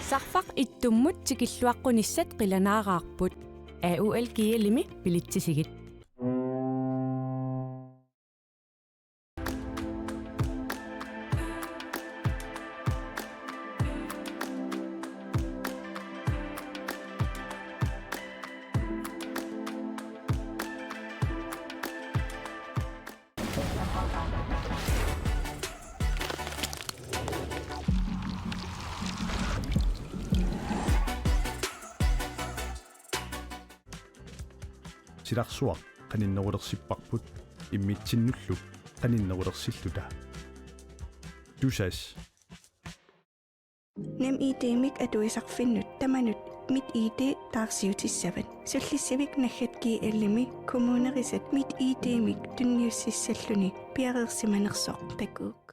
Sarfaq ittummut tikilluaqqunissat qilanaaqaarput AUL kialimi pilitsisigit. Silarsuaq qaninnerulersippарпут иммитсиннуллу qaninnerulersилluta tusas nem idemik atuisarfinnut tamanut mit id taarsiutissavit sullissavik naggatki allimi kommunerisat mit idemik tunniussissalluni piareersimanersoq takuuk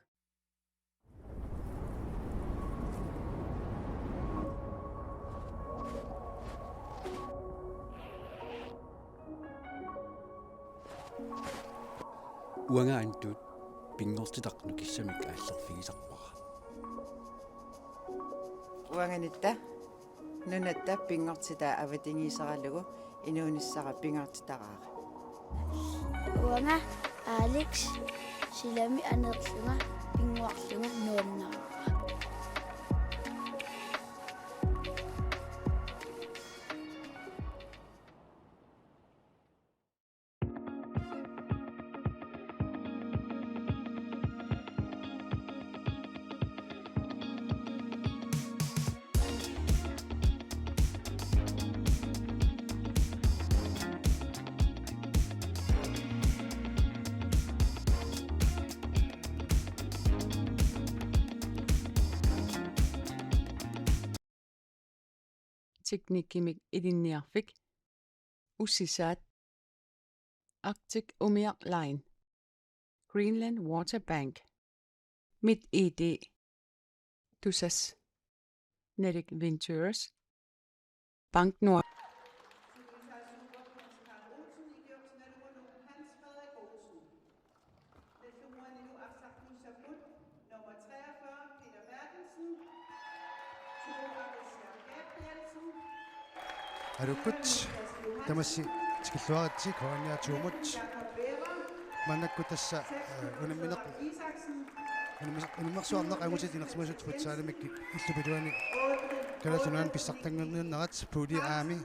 уангаантут пингортитақну киссамик ааллерфигисарпара уанганитта нунатта пингортита аватингисаралугу инуунissара пингортитараара уанга Алекс силами анерлунга пингуарлунга нуаннаа teknikkimik idinniarfik ussisaat Arctic Umiaq Line Greenland Water Bank Mit ID Tusas Nedic Ventures Bank Nord Arukut tamasi tikilluaratsi koaniatuumut mannakkutassa unammineq unimmersuarneq agusit inersimasut futsaalamik illupiluani kalatunan pissartangerniunnerat puuli aami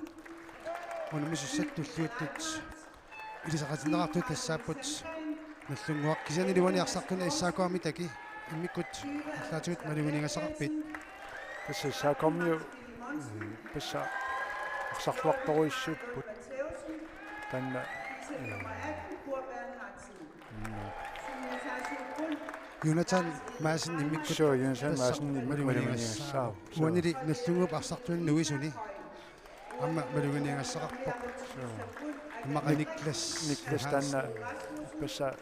unimmissussat tulluuttut ilisaqatinerartut tassaapput nallunguaq kisaniluani arsartuna issaakuarmi taki immikkut allaatut maluguningassaqarpit passa saakormiu passa Sartuartoruissupput tanna Jonathan Madsen immikkut so Jonathan Madsen immikkut uanili nallunguup arsartuun nuisuni amma maluguningassaqarpoq maqa Niklas tanna passa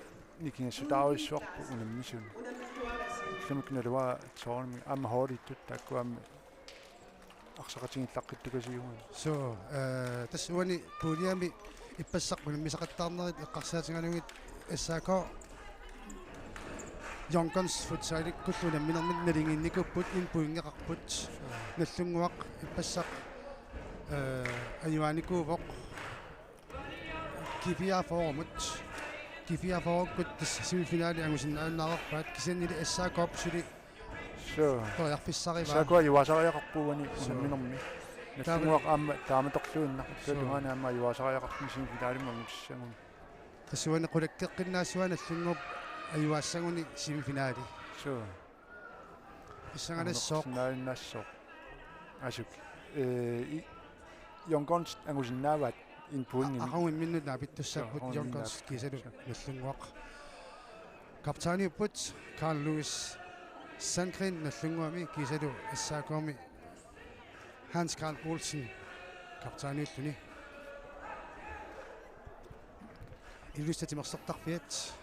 nikingassutaaruissuarpu unammisun samiknalua toornami amma hoodittut takkuammi арсақатингиллаққиттукасиуган so тассуани пулиами иппассақмун мисақаттаарнерит эққарсаатингалугит эссаако Yonkons futsalik kullunan minarmit nalinginnikupпут импуингеқарпут наллунгуақ иппассақ аюаникуувоқ кифиа форумут кифиа форуккут тас семифинаали ангусиннааннаарпаат кисаннили эссаакоп сули so тоярфиссарива сакуа юасариақарпууани унамминерми наллунгуақ аама тааматорлуунна сулугаана аама юасариақарпун семифинаалимма миссагун тассуани қулаккеққиннаассуа наллунгуп аюаассагуни семифинаали so иссаганассоо наалнассоо асук Yonkons ангусиннааваат инпуинни ахауин миннут наапиттуссааппут Yonkons кисалу наллунгуақ капитаниуппут Карл Луис Sandgren наллунгуами кисалу иссаакуарми Hans Karl Olsen капитаниуллуни илустатимерсертарфиат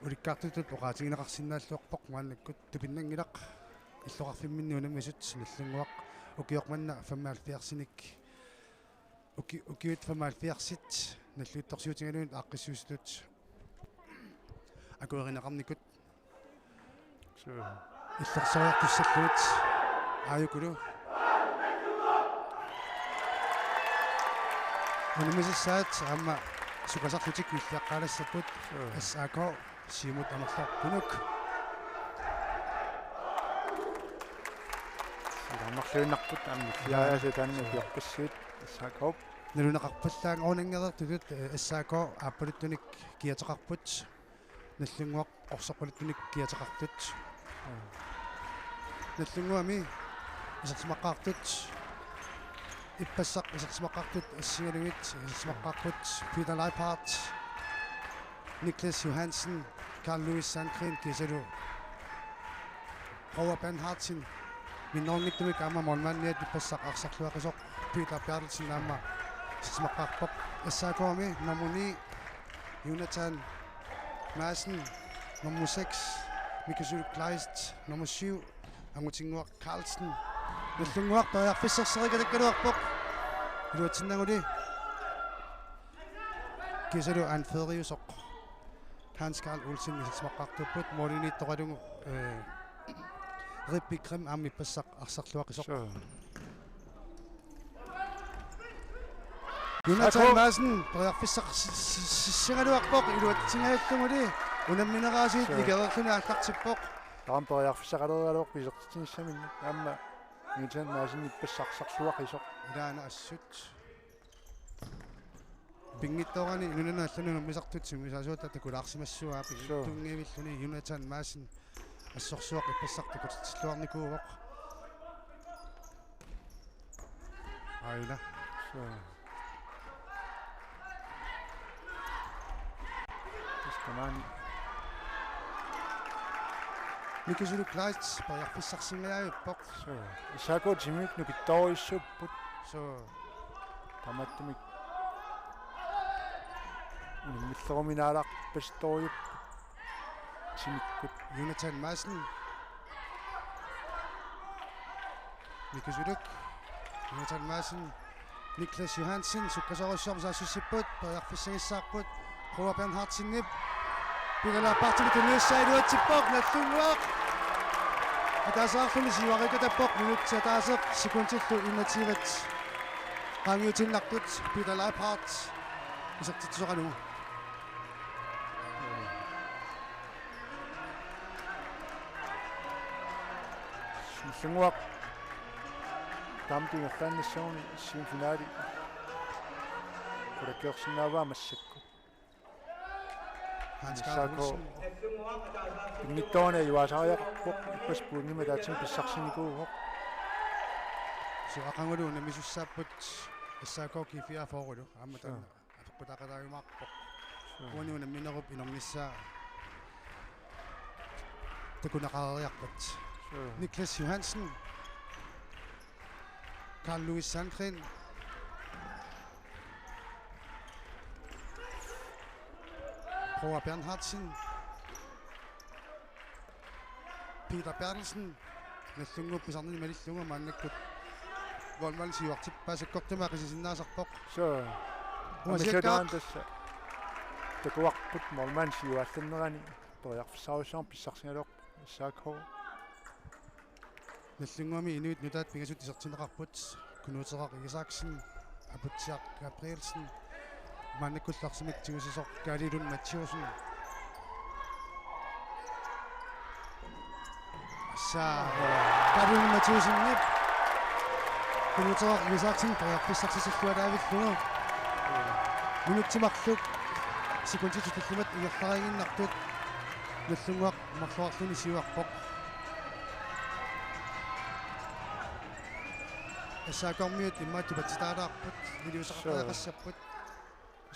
уликкаартутут оqaатигинеқарсинааллуарпоқ мааннаккут тупиннангилақ иллоқарфимминнуунаммасут наллунгуақ укиоқманна фамаалфиарсиник укиут фамаалфиарсит наллуутторсиутингалуун ааққиссуустут акуеринеқарникут иллерсориартуссаллуут Ayukuru. Unimisisaat amma sukasarlutik illaqqalassaput SAK siimut anerlorpunuk. Silaannerluinnarput ammi fiaasataanni piorpassuut SAK Nalunaqarpallaang oonangerertulut SAK aappaluttunik kiateqarput nallunguaq orsoquluttunik kiateqartut nallunguami isartimaqqaartut ippassaq isartimaqqaartut assingalugit isartimaqqaarput Peter Leipart Niklas Johansen Carl Louis Sandgren kisalu Roger Bernhardsen minnornittumik aama monmanniat ippassaq arsarluaqisoq Peter Bertelsen aama isartimaqqaarpoq SAK-ami nummer 9 Jonathan Madsen nummer 6 Michael Kleist nummer 7 Angutinguaq Carlsen nallunguaq pariarfisserserikatakkaloarpoq iluatsinnaguli kisalu Ann Fredriusoq Hans Karl Olsen isartimaqqaartupput moliniittoqalungu Rippi Krim aami passaq arsarluaqisoq Jonathan Madsen pariarfissersigaluarpoq iluatsingaallunguli unammineraasiit ikererluni aallartippoq таампериарфиссақалериалуор писертитинissаминна аама Jonathan Madsen иппассарсарсуақисоқ ilaana assut pingittoorani ilunaallunu mисартутсиму исаасуутта такулаарсимассуаа пигиттунгиивиллуни Jonathan Madsen ассорсуақ иппассартукутиллуарникууоқ аина таскамаани Michael Kleist pariarfissarsingaajuppoq SAK timik nukittoorissupпут so таматтумик миллеруминаалаарпасториуп тимиккут Jonathan Madsen Jonathan Madsen Niklas Johansen sukkasorussor saassissipпут pariarfissangissаарput Roger Bernhardsen nip Pigala partilutuniussailuatippoq nallunguaq атаасаарлуни сиварикатаппоқ минутсатаасеқ секундиллу иннативат qaangiutinnartut Peter Leipart isartitsoqalugu силлунгуақ таамтингерлааннассагуни симфинаали кураккеерсинааваа массакку Hans Karl Olsen Nittone юасариақарпоқ иппаспуунгима таатсин писсарсиникуугоқ so aqangulu namisussaapпут SAK kifia foorulu ammatan apqqutaqalaayumaarpoq uaniuna minerup inornissaa takunaqareriarpat Niklas Johansen Carl Louis Sandgren Roger Bernhardsen Peter Bertelsen nallunguuppisarnini malillunga maannakkut volmal siuartippaasakkortuma qisisinnaasarpoq so амисатаан тасса такуарпут морман сиуалланнерани ториарфиссаруссаам писсарсигалеоқ SAK nallunguami inuit nutaat pingasut isartineqarput kunuuteqaq Isaksen aputsiaq Gabrielsen maannakkullarsimik tigusisoq Galilun Mathiusen sa Galilun Mathiusen nip kunuuteqaq Isaksen pariarfissarsisillualaavillunga minuttimarluk sekunditutullumat igerlaraginnartut nallunguaq marluarluni siuarpoq SAK-miut immaatupatitaalаарput iliusaqaqassapпут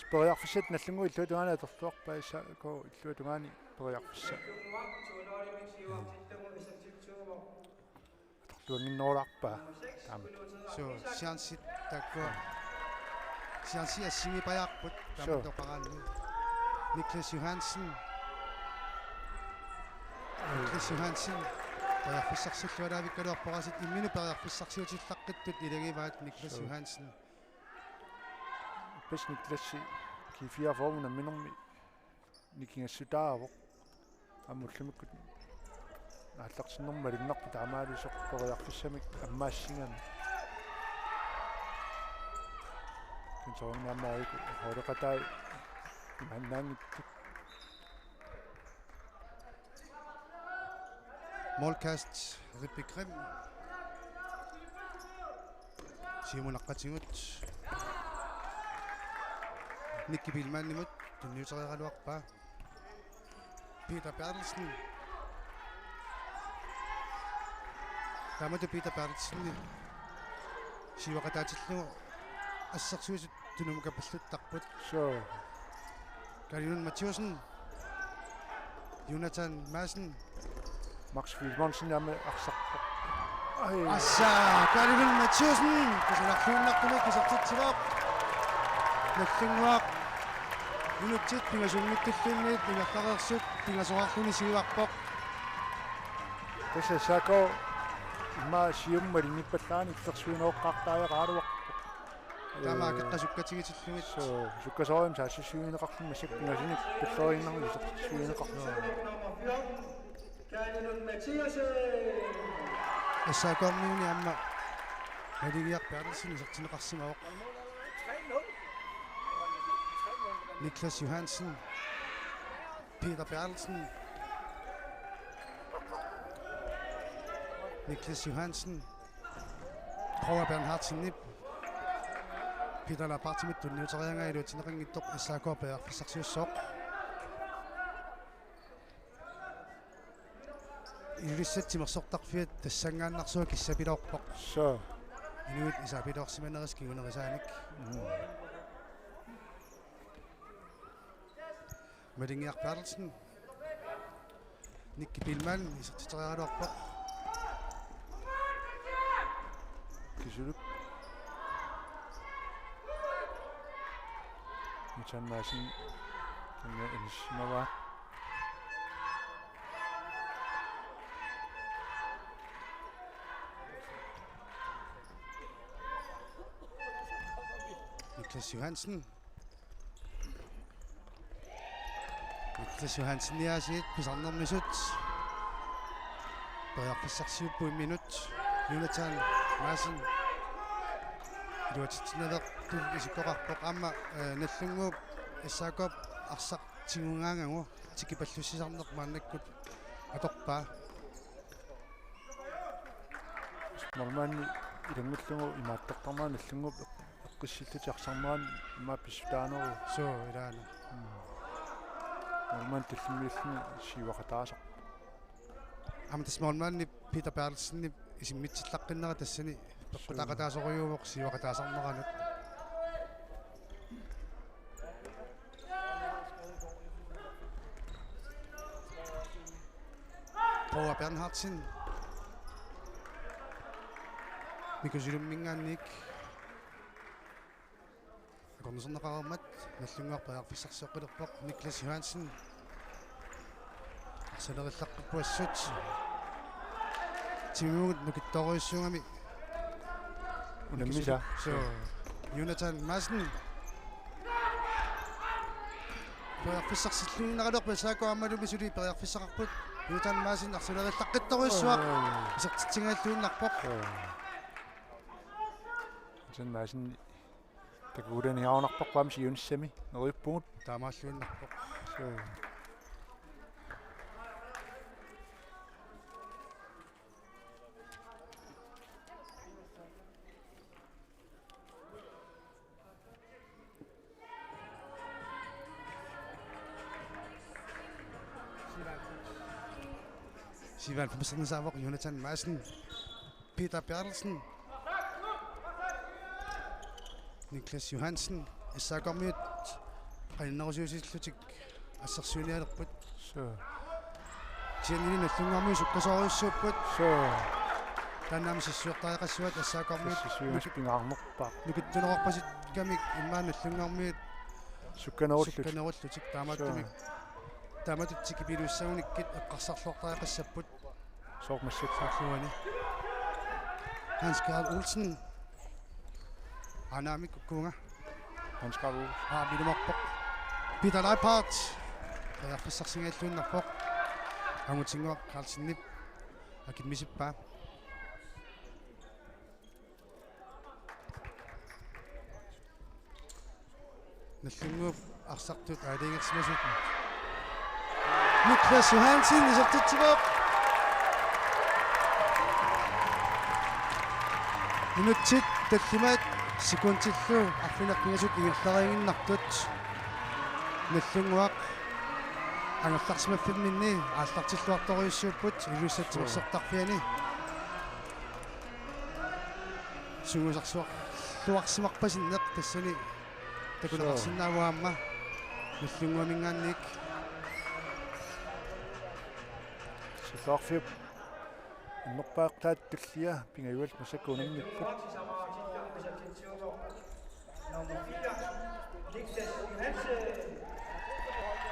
спориарфиссат наллунгу иллуатугаана атерлуарпа SAK иллуатугаани периарфисса атерлуангиннерулаарпа таама so siansit takua siansi assingipajаарput taamatoqaraanni Niklas Johansen pariarfissarsillualaavikkaluarporasit imminu pariarfissarsiutillaqqittut ilagivaat Niklas Johansen пес Никласси кифиафоруна минерми никингассутаавоқ аммуллумиккут аалларсиннэрма лигнарпи таамаалисоққориарфиссамик аммаассингами кинсоорнаамаайк холекатай маннаангитту Målkast Rippe Grim. Simon Akkatingut. Nikki Bilman imod. Tunniuteriqaluarpa. Peter Bertelsen. Tamatu Peter Bertelsen. Siwaqataatillugu ассарсуисут тунумукапаллуттарпут. so Karinun Mathiusen. Jonathan Madsen. Max Wilmonsen яме арсарпа Assa, Karinun Mathiusen. Kasalaqluunnaqqulu kisartitsiloq. Наллунгуақ. Минутит пингасунгиттуллуунниит пингарлареерсут пингасоқарлуни сиварпоқ. тэсэ сако ма сиумма линиппаллаани иллерсуинооққартааяқаалуақ Тамаа кеққасуккатигитиллугит. so суккасоорим саассуинеқарлун масак пингасуник пиллорииннарми иллерсуинеқарлун Ассаакормиуни амма Малигиар Bertelsen исертинеқарсимаоқ. Niklas Johansen. Peter Bertelsen. Niklas Johansen. Prøver Bernhardsen nip. Peter Labartimit tunniuterianga iluutineqanngittoq Aссаакорпиар фиссарсиуссооқ. Илиссатсимерсортарфиат тассангааннарсуа киссапилоорпоқ. so Inuit isapilorsimaneris kiunerisaanik. Malingir Bertelsen. Nikki Bilman isertiterialuarpoq. кисулук мичаннааsin кэнэ энисмава Niklas Johansen. Niklas Johansen яасиит писарнермисут. Паярфиссарсиуппу минут. Jonathan Madsen. Илуатитсиналер тулисикоқарпоқ аама наллунгууп Ассаакоп арсақ тигунгаангагу тикипаллуссисарнеқ мааннаккут аторпаа. нормаани илангуллугу имааттартармаа наллунгуп эққиссиллути арсармаан имаа писсутаанеру So ilaana. нормаан таллимиуллуни сивақатаасақ Аама тасмаалмаанни Peter Bertelsen исиммитсиллаққиннера тассани пеққутақатаасориувоқ сивақатаасарнеранут. Prøver Bernhardsen. Mikkusilummingaannik. Akornusernaqarermat наллунгуарпаярфиссарсеққилерпоқ Niklas Johansen. Арсалериллаққиппуассут. Тимуут нукитториуссунгами унаммиса so Jonathan Madsen. Паярфиссарсиллууннаралерпа саакуаммалумисули паярфиссақарпут Jonathan Madsen арсалериллаққитториуссуақ исертитсингааллууннарпоқ. 전 마신 такурен яонарпоқ памси юнссами нериппугут таамааллууннарпоқ. so Sivan Pumsarnisavok, Jonathan Madsen. Peter Bertelsen. Niklas Johansen. Aссаакормиут qannerussuusилlutik ассерсуниалерпут. so Тианини наллунгаамми суккасориуссууппут. so тааннаами сиссуертариақассуат ассаакормиут сисуинас пингаарнерпаа нукиттунеқарпасит камик иммаа наллунгааммиут сукканеруллутик таамааттумик тааматутсики пилуссагуниккит эққарсарлуортариақассаппут соормассак сарлуани Hans Karl Olsen анаамик кукунга Hans Karl билумарпоқ Peter Leipart таярфиссарсингааллууннарпоқ агутингуақ Carlsen-нип акиммисиппаа наллунгууп арсартут аалингерсимасут Niklas Johansson исертитсигоо минутсит таллимаат секундиллу арфинеққингасут игилларингиннартут наллунгуақ ангерларсимаффимминни ааллартиллуарториуссууппут илуссатсимерсертарфиани суусарсуар луарсимарпасиннеқ тассани такунеқарсиннааваамма наллунгуамингаанник силаарфип иннерпаақтааттуллиа пингаюал масакуунаммиппут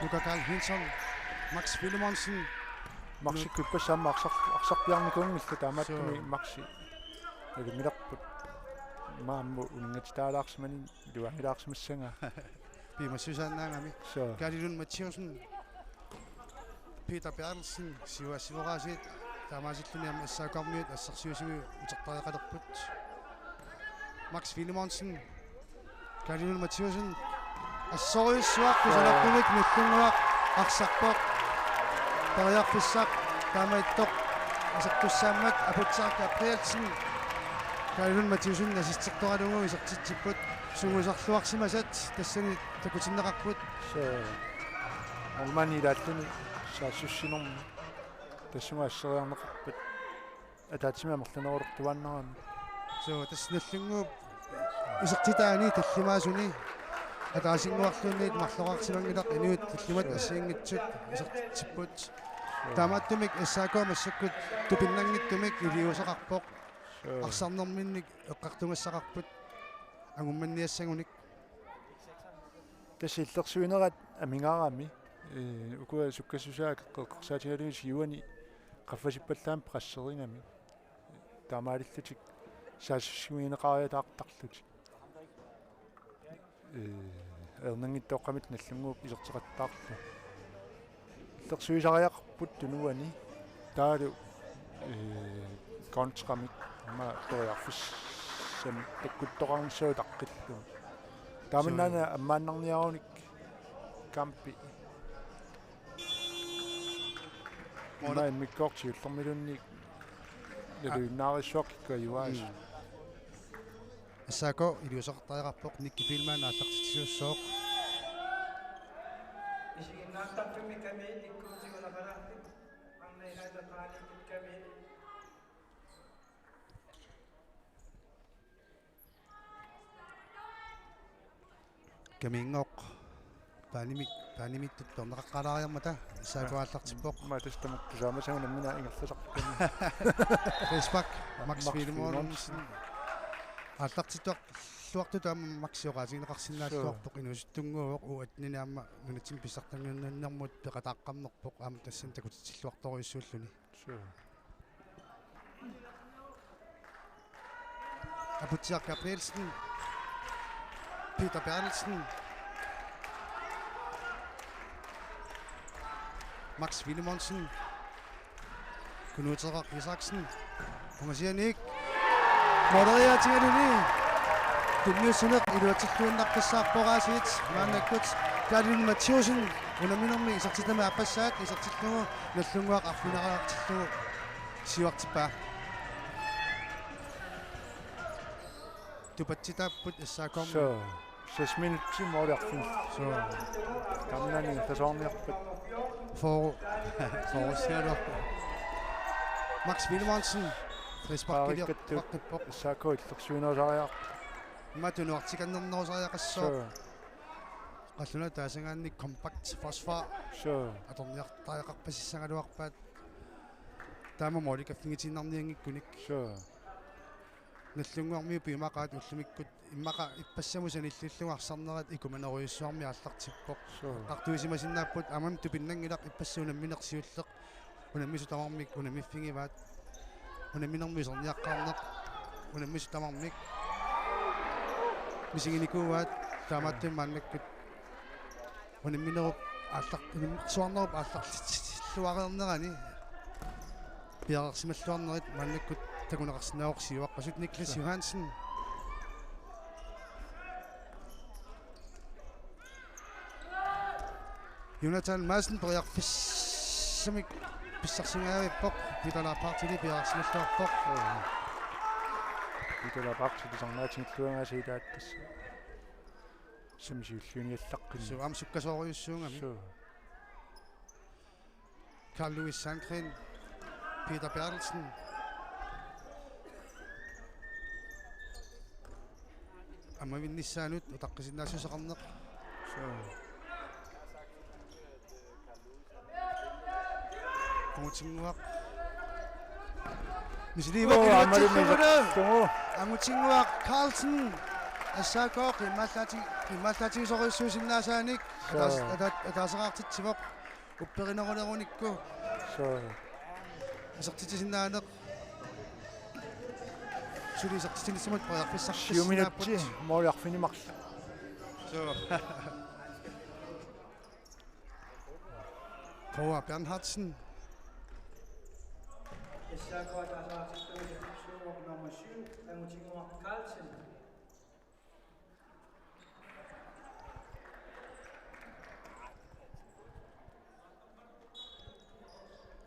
Luka Karl Hinsson Max Willemonsen Maxi kuppasamma арсарпиарникунгилла таамааттуми Maxi налимиларпут маамму унингатаалаарсимани луангилаарсимассанга Pima Susannaangami so Galilun Mathieusen Peter Bertelsen Siva Sivarasit Tamasitluниam assaakormiut assarsiusimi utertariqalerput Max Willemonsen Galilun Mathieusen assoriussuaq kusalaqtumik nullunguaq arsarpoq tariarfissaq taamaittoq asartussaammat aputsaaq Gabrielsen Galilun Mathieusen assistirtoralugu isertitsiput суусарлуарсимасат тассани такутиннеқарпут so олмани лааллуни саассуссинерми тассунга ассериарнеқарпут атаатсимаа мерланерулертуаннерами so тассналлунгуу исертитаани таллимаасуни атаасингуарлуунниит марлоқарсимангилақ инуит таллимат ассиингитсут исертитсиппут таамааттумик ассаакуа массаккут тупиннангиттумик илиусеқарпоқ арсарнерминник эққартунгассақарпут агумманниассагуник тасиллерсуинерат амингаарами укуа суккассусаак қеққарсаатигалуни сиуани қаффасиппаллаам прессерингами таамаалиллутик саассуинеқариатаартарлутик эрнангиттоққамит наллунгууп исертеқаттаарлу иллерсуисариақарпут тунуани таалу контрамик ма ториарфис сэн таккуттоқарнссуу таққиллу тааминнаана аммааннарниаруник кампи мона миккорти уллермилунник лелуиннаарissуаққикка юаас ассаако илиусеқартариқарпоқ никки филмаан ааллартитсиуссооқ исигиннаартарпими камиит иккуутигулақаларпит арнеилаатақааликкит камиит камингоқ паанимиттут пернеқаққалаариармата ассаакуааллартиппоқ ма тастамуттусаамасагу наммина ингерласартукками фейсбак Max Willemonsen ааллартиттуақ луарту таама максиоqaasiинеқарсинааллуарпоқ инуситтунгууоқ уатнинаама нунатсим писсартангиуннэрмут пеқатааққарнерпоқ аама тассан такутитсиллуарторуйуссууллуни Aputiak Gabrielsen Peter Bertelsen Max Willemonsen Knutserak Isaksen Pungasianik Moderiatingaluni Tunniusuneq iluatillluunnaqqissaarporaasiit maannakkut Galilun Mathieusen unaminermi isartitama appassaat isartillugu nallunguaq arfinaraartillugu siuartippaa тупатситааппут ассаакорми so 6 минутти моолиарфин so тамнани тасоорниарпут for Max Willemonsen фрисбаккилиарпаққиппоқ ассаако иллерсуинерсариар матунуартиканнернерусариақассоо қаллуна таасангаанник компакт фосфор so аторниартариақарпасиссангалуарпаат таама моликаффингитиннарниангиккуник so наллунгуарми пимақаат уллумиккут иммақа иппассамусани иллиллуарсарнерат икуманеруйуссуарми ааллартиппоқ қартуисимасиннааппут амам тупиннангилақ иппассуунамминерсиуллеқ унаммису тамармик унаммиффигиваат унамминермисерниаққарнеқ унаммису тамармик мисигиникууваат таамааттим мааннаккут унамминеруп ааллар унаммисуарнеруп аалларлуарернерани пиарсималлуарнерит маннаккут такунеқарсинаорсиуаққасут Никлас Йохансен Jonathan Madsen приарфиссамик писсарсингаавиппоқ питалаапаартили пиарсималлуарпоқ питалаапаартили сарнаатингиллуангаасиилааттас сумисиуллуниаллаққин суам суккасоориуссуунгами Carl Louis Sandgren Peter Bertelsen amma vinnissaanut utaqqisinnaasusaqarneq Amutsinguaq Misliwa Amutsinguaq Carlsen Assaaqoq immaallati sorissuusinnaasanik ataasaqaartitsivoq upperinerunerunikku асартитисиннааneq сулисартитинissимат приарфиссарписсааппут сиуминатти моолиарфинимарла Power Bernhardsen nummer 7 Amutsinguaq Carlsen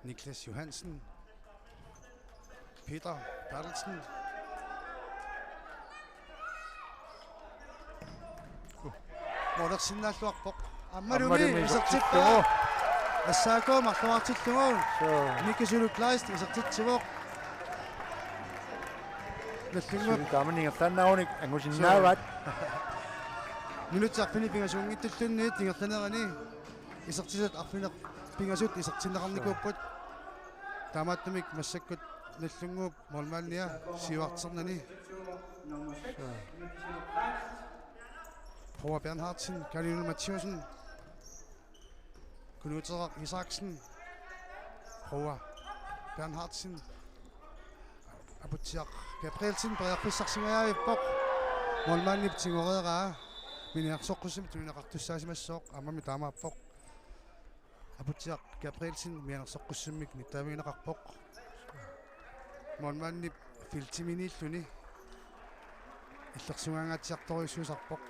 Niklas Johansen Peter Bertelsen Mordersinnaalluarpoq аммалуми исертиппаа ассаакоо марлуартиллугу никисулу класт исертитсивоқ наллунгуп таманингерлааннааруник ангусиннааваат минутсарфини пингасуунгиттуллунниит тингерланерани исертисат арфинеқ пингасут исертиннеқарникууппут таамааттамик массаккут наллунгууп молмаалниа сиуартернани Power Bernhardsen, Karolina Mathieusen, Knutsera Isaksen, Power Bernhardsen, Abutiaq Gabrielsen, Briarfissarsingaavippoq, molmaannip tingoreeraa, minearsoqqussim tuineqartussaasimassoq, ammami taamaappoq, Abutiaq Gabrielsen, mianersoqqussimik nittaamineqarpoq, molmaannip filtiminiilluni, illersungaangaatiartoriussuusarpoq,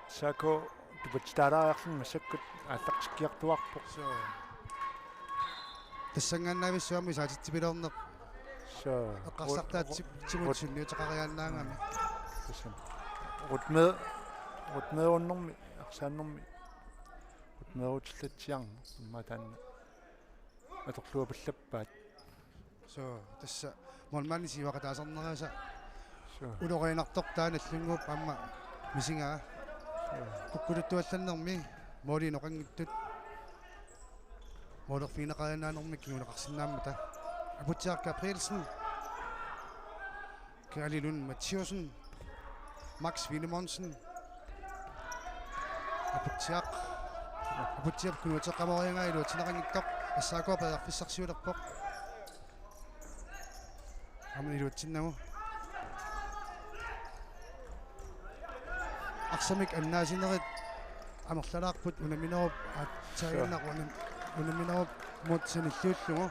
сако тупатстаараарлун массаккут ааллартиккиартуарпоқ тассангааннаависсуами саатитсипилернеқ эққарсартаатсимутсинниутеқариааннаангами тассан рутмееруннэрми арсааннэрми рутмеерутиллатсиарна имматаанна аторлуапаллаппаат тасса молмани сивақатаасарнерааса улориинартор тааналлунгууп амма мисингаа куккулуттуалланнэрми моолиноқангиттут моолерфинеқарианаанерми киунеқарсинааммата Abutiaq Gabrielsen, Karolina Mathieusen, Max Willemonsen, Abutiaq kunuutеққамориангаа илуутинеқангиттоқ ассаакоо пеарфиссарсиулерпоқ амни илуутсиннагу арсамик аннаасинерит амерлалаарпут унаминеруп аатсаагиннақ унаминеруп мутсиниллууллугу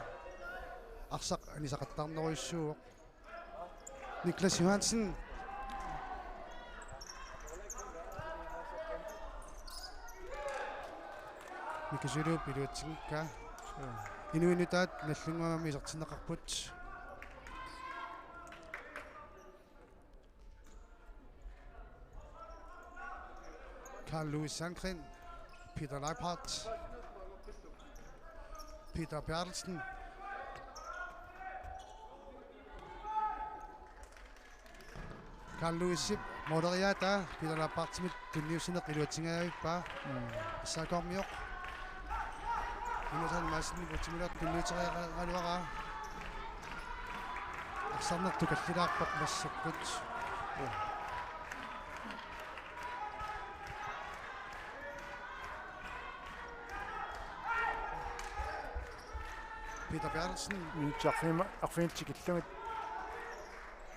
арсақ анисақаттарнеруйссууоқ Niklas Johansen Никисулу пилуутсигикка инуинутаат наллунгуамами исертинеқарпут Carl Louis Sandgren Peter Leiphardt Peter Bertelsen Carl Louis Sip moderiata Peter Leiphardt mit tunniusineq iluatsingaavippa issaakormiоq Jonathan Madsen utimilat tunniuteriaqaluara арсарнерту каллилаарпоқ массаккут Peter Bertelsen арфиинтикиллугит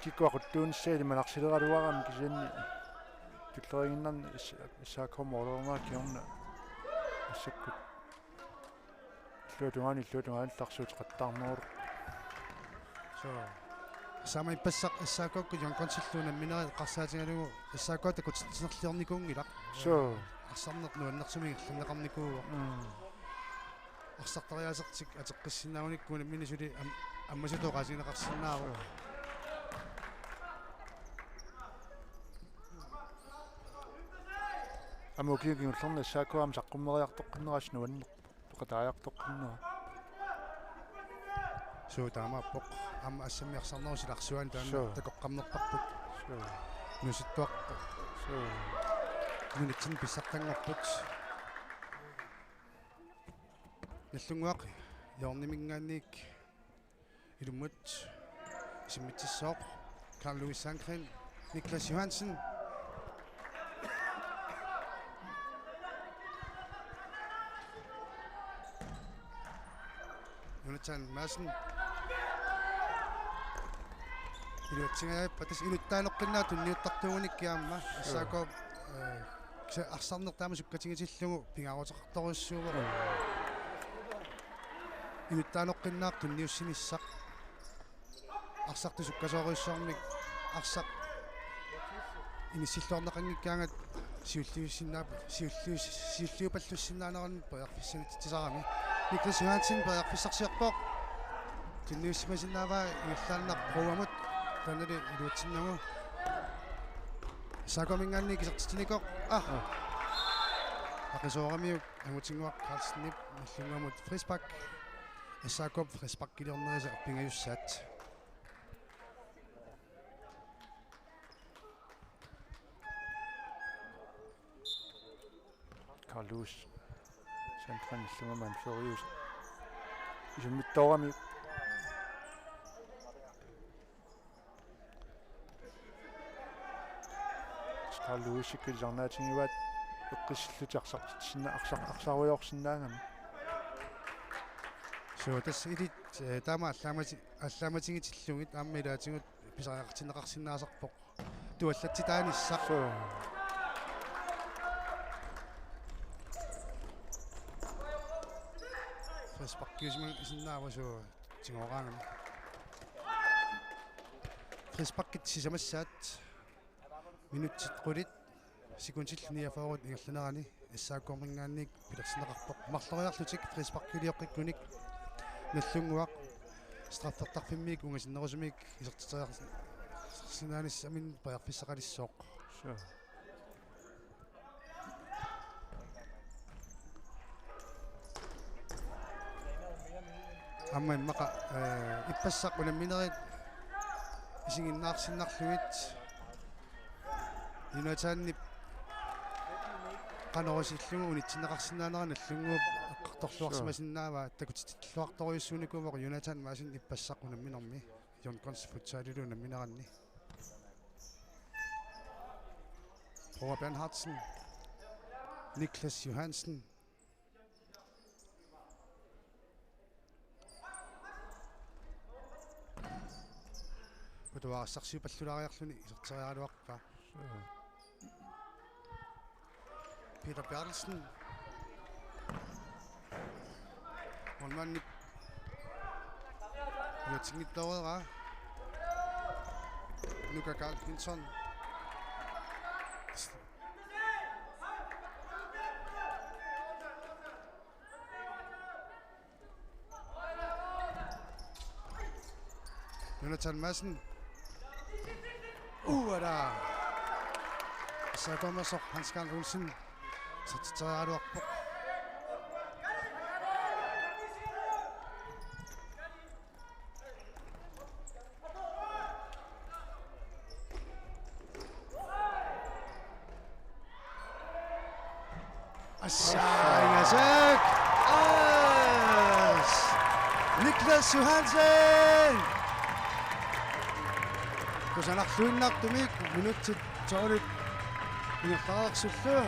киккуақуттуунissаали манарсилераруарами кисианни туллеригиннарни исааккормоолернаа киорна ассаккут иллуутунгаани ларсуут so самай пассақ иссааккокку jonkonsilluunam mineri qarsaatigalugu исааккуата кутсинерлиорникуунгилақ so арсарнерну аннерсумиги лланеқарникууа арсартариасертик атеққиссинаагуниккуна минисули аммасутоқасинеқарсинаару амукиугиуллерна исааккуам саққуммериартоққиннерас нуаннер тоқатааяқтоққиннера so таамааппоқ амма ассамиарсарнерусил арсуан таана такоққамнерпарпут нуситтуаққо so нунитсин писсартангорпут наллунгуақ яорнимингаанник илуммут симмитсисооқ Carl Louis Sandgren Niklas Johansen Jonathan Madsen илуатсигаа патас илуттаалоққиннаа тунниуттартууниккиаама ассаакоо киса арсарнертаама суккатингитиллугу пингаарутеқарторуссууво илуттаалоққиннаа тунниуссиниссақ арсарту суккасоориуссаармик арсақ инисиллуарнеқангиккаангат сиуллиупаллуссиннаанеран пеарфиссанитсисарами Niklas Johansen пеарфиссарсиарпоқ тунниуссимасиннааваа иуллааннар программут танали илуутсиннагу сакомингаанни кисертитиникоқ акисоорамиук агутингуақ Carlsen-нип наллунгамут Frisbak Исаакоп Frisbak килернериса пингаюссаат Carl Louis Sandgren иллунгамаан фериус исуммиттоорами Carl Louis килжарнаатингиваат эққиссиллутиарсартитсинна арсаруйорсиннаангами so тас илит таама алламатингитиллугит ааммилаатингут писариартинеқарсинаасарпоқ туаллатситааниссақ Frisbak кисман исиннаавасу тингораангами Frisbak сисамассаат минутсит qulит секундиллниафаарут ингерланерани иссааккормингаанник пилерсинеқарпоқ марлориарлутик Frisbak килиоққиккуник наллунгуақ страффертарфиммик унгасиннерусумик исертитерсинааниссамин пеарфиссақалиссооқ амма иммақа иппассақ унамминерит исигиннаарсиннарлугит юнатааннип канорисиллугу унитсинеқарсинаанера наллунгууп эққарторлуарсимасиннаава такутиттиллуарторюссууникуувоқ Jonathan Madsen иппассақ унамминерми Jonkons футсаалилу унамминеранни Robert Bernhardsen Niklas Johansen Путуаассарсиупаллулаариарлуни исертериаралуарпа Peter Bertelsen Олманни Ятингиттаруера Luka Carlsson Jonathan Madsen der så kommer så Hans Carl Olsen så er du oppe Niklas Johansen Kusanarluunnaartumik minutsit toolit ingertarersullu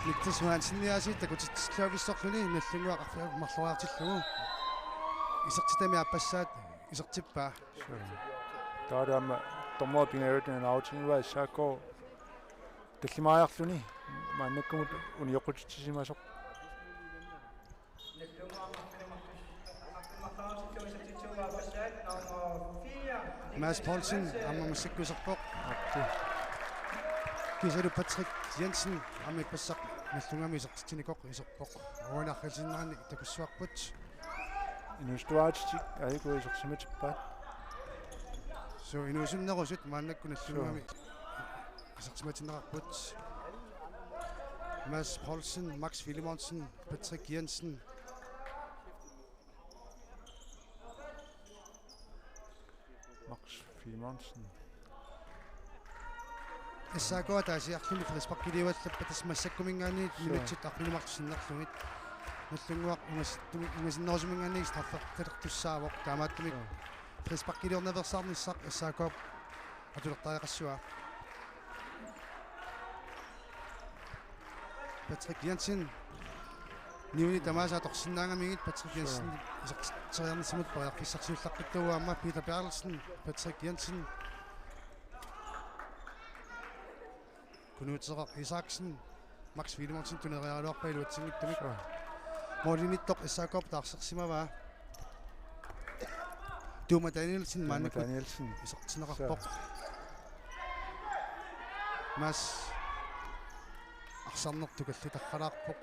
Niklas Johansen niasiit takutitsilluavissorluni nallunguaqarfiu marluaartillugu исертитами аппассаат исертиппаа таадама томмоотингерутэн аутингва сако таллимааярлуни мааннаккумут униоқутитсимасоқ Mads Poulsen amma musikkusarpoq Kisalu Patrick Jensen amma passaq nallungami isertitinikoq iserpoq uanarralsinnerani takussuarput инустуаатик аику исерсиматиппаат so inuusunnerusut maannakku nallungami isertimatinnerarput Mads Poulsen Max Willemonsen Patrick Jensen Max Willemonsen Issaakoa taasiarluni Frisparkiliuallappa tasmassakkumingaaniit nimitsit arlumartussinnerlugit nallunguaq ungasinnerusumингаанигис тарферталертуссаавоқ таамааттумик Frisparkiliornaversarnissaq Issaakoa атулертаақассуа Patrick Jensen Niuni tamasa torsinnaangamigit Patrick Jensen iserteriarnissimut pariarfissarsiullaqqittauaamma Peter Bertelsen Patrick Jensen Knutserer Isaksen Max Willemonsen tunerialuarpa iluatsinngittumik Molinittoq Issaakoop taarsersimavaa Tuma Danielsen maannakku Danielsen isertinerarpoq Mas арсарнертукаллутарралаарпоқ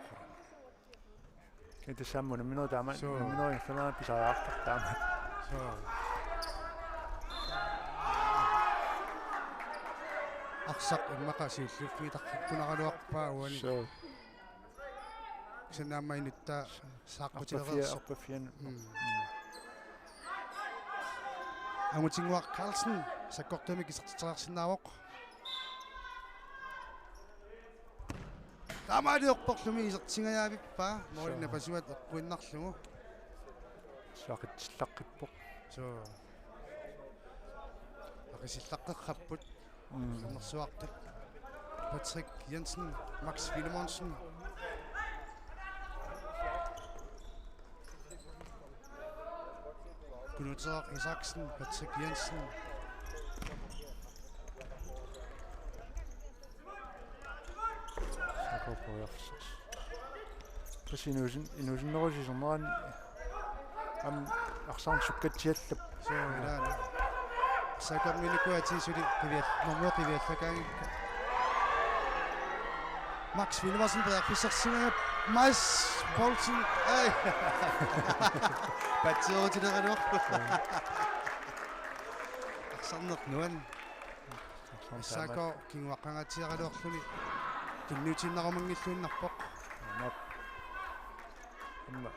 это саммуна минут таама минут инфернал писаартар таама арсақ иммақасиуллуффигитарфиккунаралуарпаа уани санааммаинутта сааққутилерерсоқ амутингуар Carlsen саккортумик исертитерарсинаавоқ Тамаалиорпорлуми исертингаявиппаа моорина пасуат эққуиннарлугу саақитсиллаққиппоқ so акисиллаққеққаппут нерсуартут Patrick Jensen Max Willemonsen Knutserer Isaksen Patrick Jensen инусиннерусисернерани ам арсарн суккатсиаллап соилаана сакамминикуатисули пивиал нормуоқивиаллакаангикка Max Willemonsen пеарфиссарсимага Mads Poulsen ай патсиорутилерануарпу арсарнернуан сако кингуаққангатсиаралуарлуни тунниутиннарумангиллууннарпоқ амма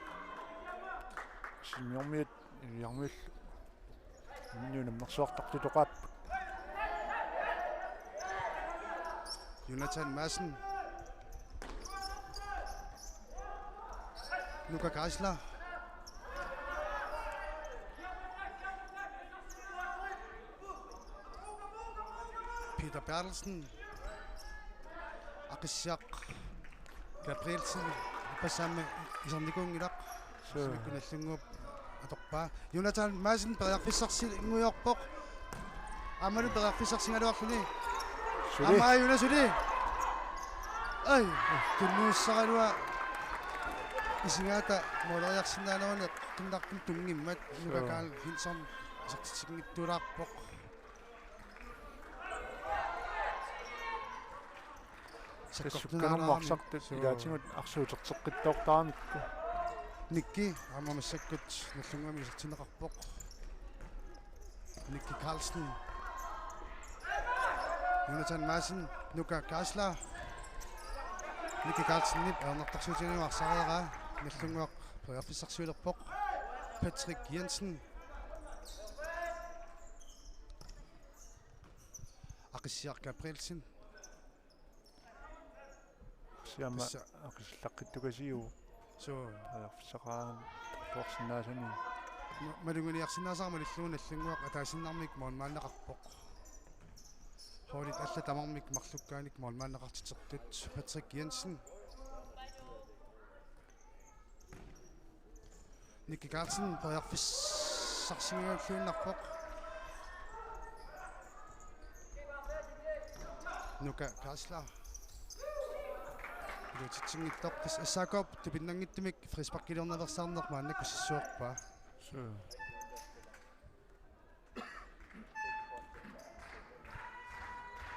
симиормиут иярмил миннуунам мерсуартартутоқаап Jonathan Madsen Luca Geisler Peter Bertelsen Akissiaq Gabrielsen пассаама исерникунгилақ сиккуналлунгуп аторпаа Jonathan Madsen периарфиссарсингуйорпоқ амалу периарфиссарсингалуарлуни амаа юнасули ай туннууссаралуа исингаата молериарсинаанерунеқ киннартум тунгиммат нукакаал хинсорн исертитсигингиттуулаарпоқ саккорнаармарсартут илаатингут арсуутертеққиттоортарамикку никки амамассаккут наллунгами исертинеқарпоқ Nicky Carlsen Jonathan Madsen Luca Geisler Nicky Carlsen нип аернартарсуутингуарсариера наллунгуақ периарфиссарсуилерпоқ Patrick Jensen Akissiaq Gabrielsen сиама акиллаққиттукасиу so периарфиссақаан торсинаасани малунгуниарсинаасарма наллугун аллунгуақ атаасиннармик моонмааннеқарпоқ хоолит алла тамармик марлуккааник моонмааннеқартитертут Patrick Jensen Nicky Carlsen periarfissarsingualluunnarpoq nuka Karsla Lutitsingittorpis assaakoop tupinnangittumik frisparkilornalersaarnerma annakussissuorpa So.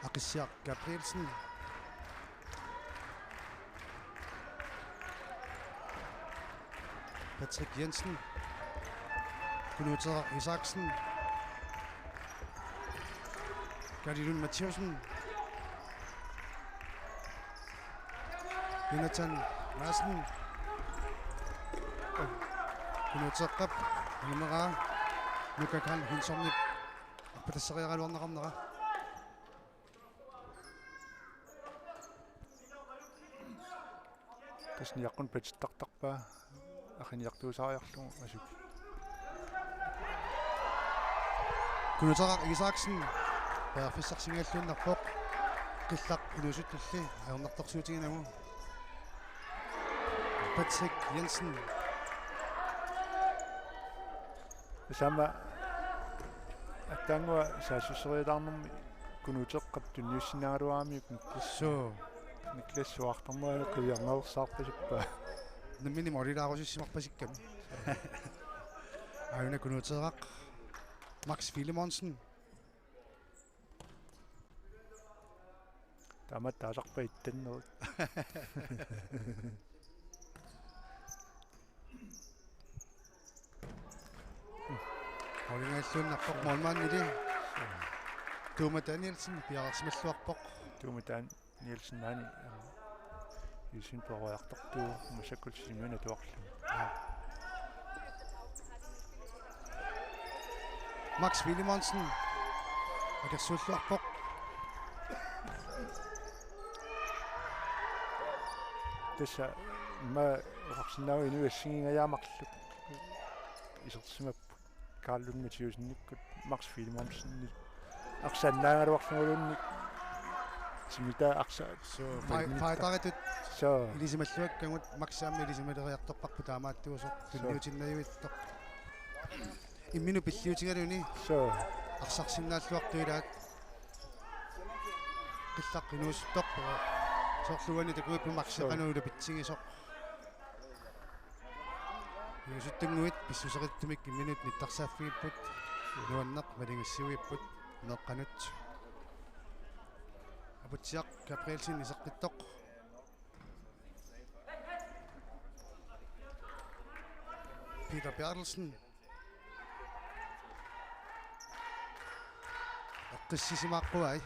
Akissiaq Gabrielsen Patrick Jensen Knuter Isaksen Galilun Mathieusen Jonathan Madsen Knuter numera Luka Karl Hinsornip аппатассариаралуарнақарнера тасниаққун патиттартарпаа ахиниартуусариарлугу асук Кунутарак Isaksen перфиссарсингааллууннарпоқ қиллақ инусуттулли аернарторсуутигинагу Patrick Jensen сама аттангуа саасуссериилаарнэрми кунутеққат тунниуссинааруаами киссоо никлассуартармаа куиарнерсаарпасиппаа наммини морилаарусиссимарпасикками аюна кунутерақ Max Philemonsen тамат таасарпа иттаннерут Холингааллууннарпоқ молмааннили Тума Danielsen пиарсмаллуарпоқ Тума Danielsen наани юсин порояартартуу масаккулсимуна туарлу Max Philemonsen акерсууллуарпоқ тэса ма раксинаа инуассигингаjaamарлу исерсимап Karlun Mathieusennikkut Max Philemonsen арсаннаагалуарлугулунник симита арса файтаратут со илисималлуаккагут максаами илисималериарторпарпу таамааттуусо тунниутиннаюиттоқ иммину пиллиутингалуни со арсарсиннааллуартуилаат qillaq inuussuttoq soorluani takuippu marseqanuula pitsingisuq юусуттунгуит писсусериттумик имминут ниттарсааффигиппут нуаннеқ малингиссуиппут неққанут апутсиақ Gabrielsen исеққиттоқ Peter Bertelsen эққиссисимааққуай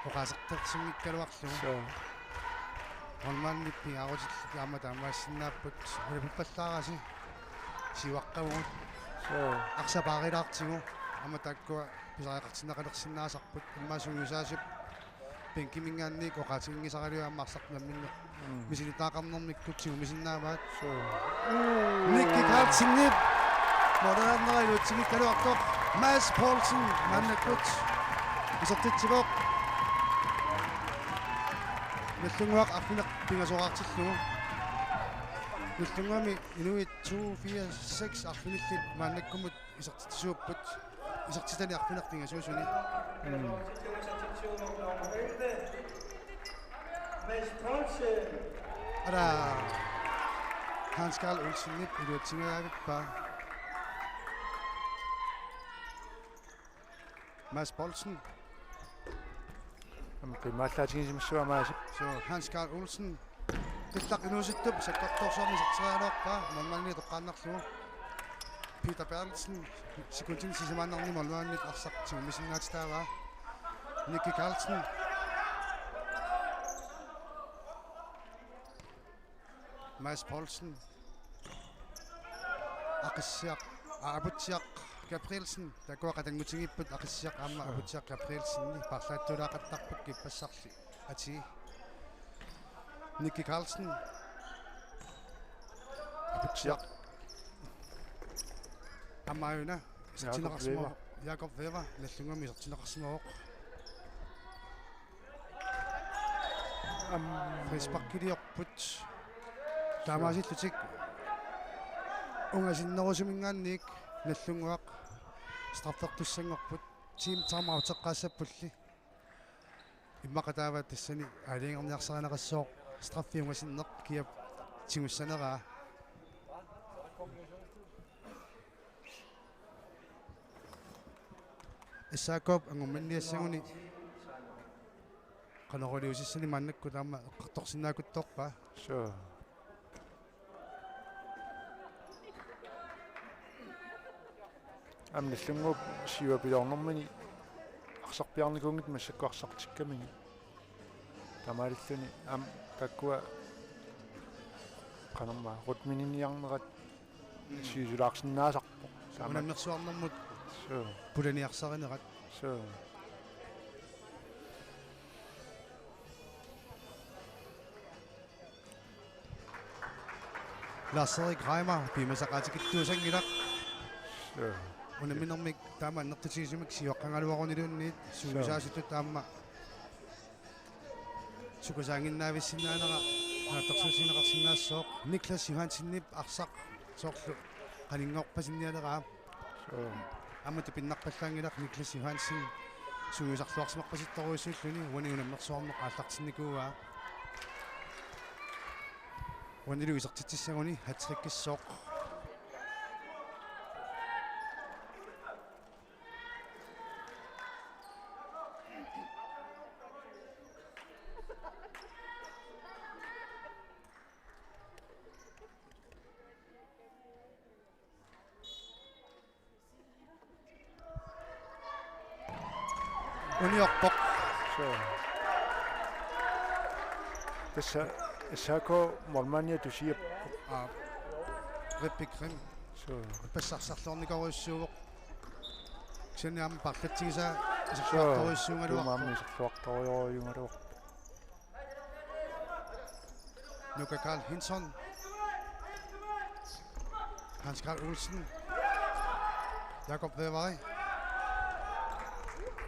оқаасертэрсингиккалуарлугу Holmanni pingarosit yaama taamaassinaappat ulapallaaраси сиваққавгут арсапаариlaartigu ама таккуа писариақартиннақалерсиннаасарпут иммаасунгусаасип пенкимингаанник оқаатингисаралуааммарсарнамминне мисилитаақарнэрмиккутсигу мисиннааваат Nicky Carlsen модернерилутсигиккалуартоқ Mads Poulsen маннаккут исертитсивоқ Nellunguaq affineq pingasoqartilllugu Nellunguami inuit 2 4 6 arfinillit maannakkumut isertitsuupput isertitani arfineq pingasuusuni Ara Hans Karl Olsen iluatsingaavippa Mads Poulsen Маллаатигисимассуамаасип so Hans Karl Olsen qillaq inuusittup saqqartorsormi serterialuarpa malmalni toqqaannarlugu Peter Bertelsen sikuntin sisimaannarni malmaannit arsartigu misinnaatitaava Nicky Carlsen Mads Poulsen aqissiaq aaputsiaq Gabrielsen takuaqatanngutigipput aqissiaq aamma aputsiaq Gabrielsenni parlaattulaaqattarput kippassarli ati Nicky Carlsen aputsiaq ammaayuna sertineqarsimo Jakob Weber nallungami sertineqarsimoq frisparkiliorput taamaasillutik унgasиннерусумингаанник наллунгуақ страфтартуссангорпут тим таамаутеққаасаппулли иммақатаава тассани алингерниарсаранеқассоо страффиунгасиннеқ киап тигуссанераа эсаакоп ангумманниассагуни каноролиусиссани маннакку таама эққарторсинаакутторпа So. Amnillungup siuapiornermani арсарпиарникунгит массаккуарсартиккамини тамаалиллуни таккуа канарма рутмининиарнерат сиусулаарсинаасарпо саманаммерсуарнэрмут so пуланиарсаринерат so лассери граймар пимасақаатикиттуусангилақ so унаминэрмик таама аннертутигисумик сиоққангалуарунилуунниит суулисаасуту таама сукусаангиннаависсинаанера аатарсуусинеқарсинаассооқ Никлас Йохансиннип арсақ соорлу qaninngorpasinnialerаа so аммату пиннарпаллаангилақ Никлас Йохансин суусарлуарсимаққаситторуиссууллуни уаниунаммерсуарнеқ ааллартинникууаа уанилу исертитсагуни хатриккиссооқ униорпоқ so эсако мормания тусиап реппикрим so пассарсарлуорникоруиссууоқ ксиниам парлатсигиса so исерлуарторуиссуунгалуарпо маамми серлуарторуйориунгалуар Nuka Karl Hinson Hans Karl Olsen Jakob Weverej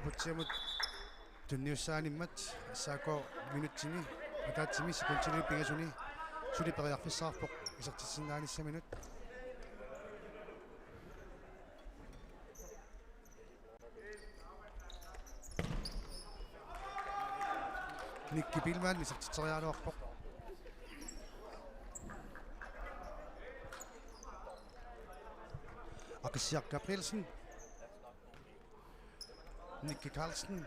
Putsimut tunniussaanimmat saako minuttini ataatsimi sekuntini pingasuni suliperiarfissaarpoq isertissinnaanissa minut Nikki Pilman isertiteriaaluarpoq Akasiak Gabrielsen Nicky Carlsen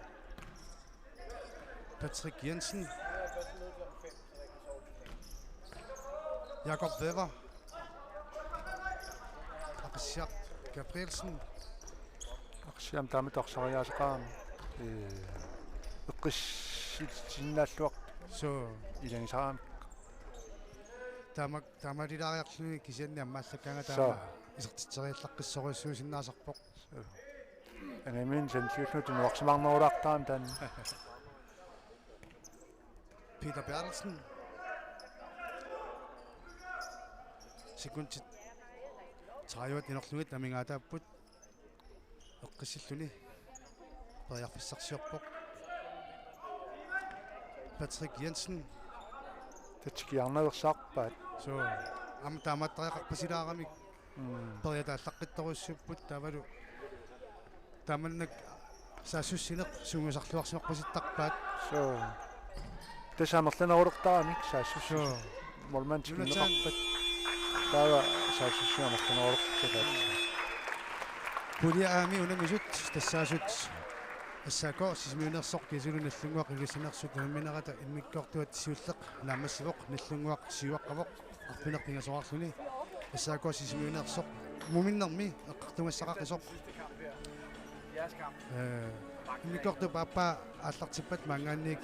Patrick Jensen Jakob Wever Akasiak Gabrielsen арсиам тааматорсариаасеқаама эққиссиннааллуақ so илангисараам тамалилариарлуни кисианни аммааллаккаага So. таама исертитериаллаққиссоруиссуусиннаасарпоқ анамин сенсиуснут нуарсимаарнерулаартаам таан Peter Bertelsen секундит тааюат нинерлугит намингаатааппут эққиссиллуни периарфиссарсиорпоқ Patrick Jensen татикиарнаверсаарпаат so ам тааматтариақарпасилаарамик периатааллаққитторуиссуппут тавалу таманнак саасуссинеқ сунгусарлуарсимақпаситтарпаат so тасаамерланерулертарамик саассус so мормантикиннеқарпат таава саассуссиамерланерулертаат пулиаами унангусут тассаасут ассаако сисмиунерсоқ кисулуналлунгуақ илиссанерсут намминерата иммиккортуат сиуллеқ наамассивоқ наллунгуақ сиуаққавоқ арпинеқпингасоарлуни ассаако сисмиунерсоқ муминнерми эққартунгассақақисоқ иммиккорту папа ааллартиппат маангаанник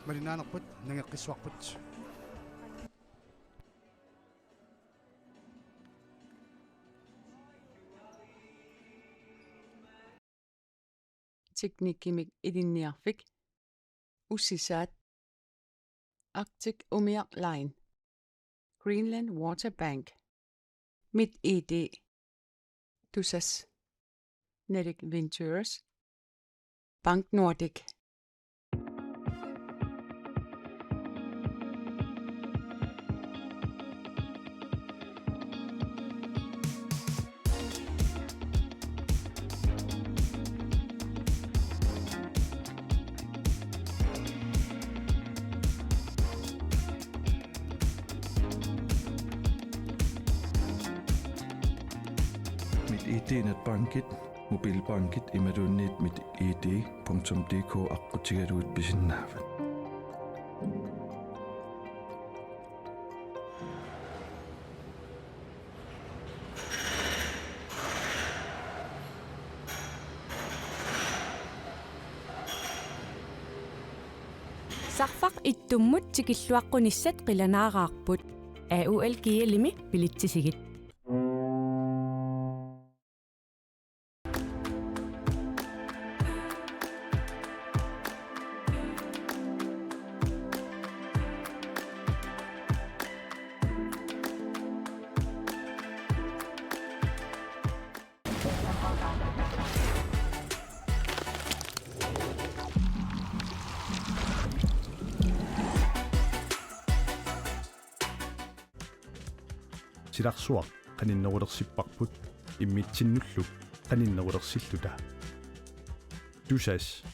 малинаанерпут нангеққиссуарпут teknikkimik idinniarfik ussisaat Arctic Umiaq Line Greenland Water Bank Mit ED Tusas Nedic Ventures Bank Nordic MitID-netbankit mobilbankit imaduunniit mitid.dk aqutigaluut pisinnaafat. Sarfaq ittummut tikilluaqqunissat qilanaaqaarput AUL kialimi pilitsisigit. Silaqsuaq qaninnerulersipparput immitsinnulluk qaninnerulersilluta. Tusas.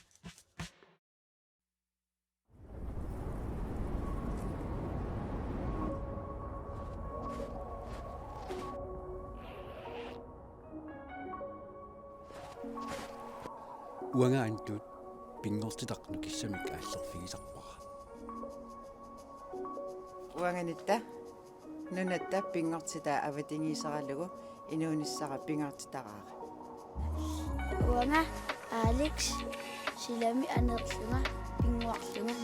Uangaantut pingortitaqnu kissamik aallerfigisarpara. Uanganitta nunatta pingortitaa avatingiisaralugu inuunissara pingortitaqaaqa. Uanga Alex silami anerlunga pinguarlunga